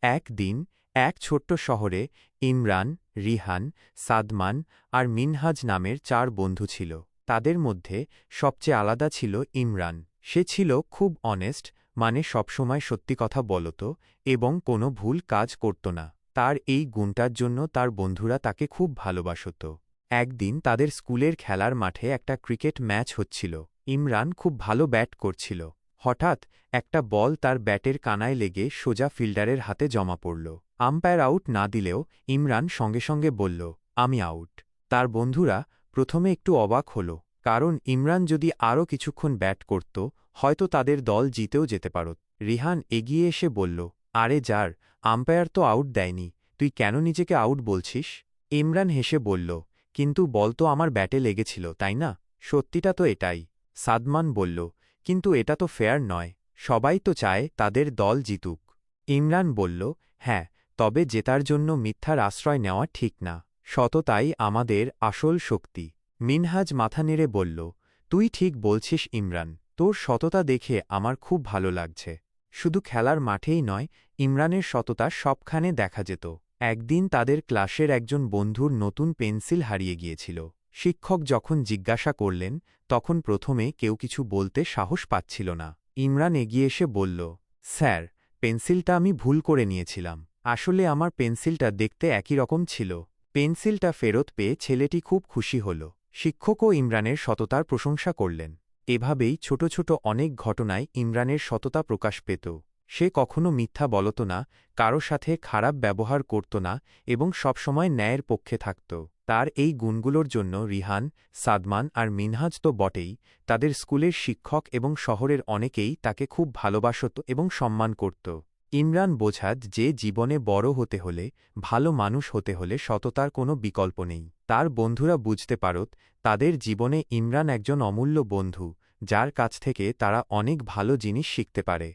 একদিন এক ছোট্ট শহরে ইমরান, রিহান, সাদমান আর মিনহাজ নামের 4 বন্ধু ছিল। তাদের মধ্যে সবচেয়ে আলাদা ছিল ইমরান। সে ছিল খুব অনেস্ট, মানে সবসময় সত্যি কথা বলত এবং কোনো ভুল কাজ করত না। তার এই গুণটার জন্য তার বন্ধুরা তাকে খুব ভালোবাসত। একদিন তাদের স্কুলের খেলার মাঠে একটা ক্রিকেট ম্যাচ হচ্ছিল। ইমরান খুব ভালো ব্যাট করছিল। হঠাৎ একটা বল তার ব্যাটের কানায় লেগে সোজা ফিল্ডারের হাতে জমা পড়ল। আম্পায়ার আউট না দিলেও ইমরান সঙ্গে সঙ্গে বলল, আমি আউট। তার বন্ধুরা প্রথমে একটু অবাক হল, কারণ ইমরান যদি আরও কিছুক্ষণ ব্যাট করত হয়তো তাদের দল জিতেও যেতে পারত। রিহান এগিয়ে এসে বলল, আরে যার, আম্পায়ার তো আউট দেয়নি, তুই কেন নিজেকে আউট বলছিস? ইমরান হেসে বলল, কিন্তু বল তো আমার ব্যাটে লেগেছিল, তাই না? সত্যিটা তো এটাই। সাদমান বলল, কিন্তু এটা তো ফেয়ার নয়, সবাই তো চায় তাদের দল জিতুক। ইমরান বলল, হ্যাঁ, তবে জেতার জন্য মিথ্যার আশ্রয় নেওয়া ঠিক না। সততাই আমাদের আসল শক্তি। মিনহাজ মাথা নেড়ে বলল, তুই ঠিক বলছিস ইমরান, তোর সততা দেখে আমার খুব ভালো লাগছে। শুধু খেলার মাঠেই নয়, ইমরানের সততা সবখানে দেখা যেত। একদিন তাদের ক্লাসের একজন বন্ধুর নতুন পেন্সিল হারিয়ে গিয়েছিল। শিক্ষক যখন জিজ্ঞাসা করলেন, তখন প্রথমে কেউ কিছু বলতে সাহস পাচ্ছিল না। ইমরান এগিয়ে এসে বলল, স্যার, পেন্সিলটা আমি ভুল করে নিয়েছিলাম। আসলে আমার পেন্সিলটা দেখতে একই রকম ছিল। পেন্সিলটা ফেরত পেয়ে ছেলেটি খুব খুশি হল। শিক্ষকও ইমরানের সততার প্রশংসা করলেন। এভাবেই ছোট ছোট অনেক ঘটনায় ইমরানের সততা প্রকাশ পেত। সে কখনো মিথ্যা বলত না, কারো সাথে খারাপ ব্যবহার করত না এবং সবসময় ন্যায়ের পক্ষে থাকত। তার এই গুণগুলোর জন্য রিহান, সাদমান আর মিনহাজ তো বটেই, তাদের স্কুলের শিক্ষক এবং শহরের অনেকেই তাকে খুব ভালোবাসত এবং সম্মান করত। ইমরান বোঝাত যে জীবনে বড় হতে হলে, ভালো মানুষ হতে হলে সততার কোনো বিকল্প নেই। তার বন্ধুরা বুঝতে পারত, তাদের জীবনে ইমরান একজন অমূল্য বন্ধু, যার কাছ থেকে তারা অনেক ভালো জিনিস শিখতে পারে।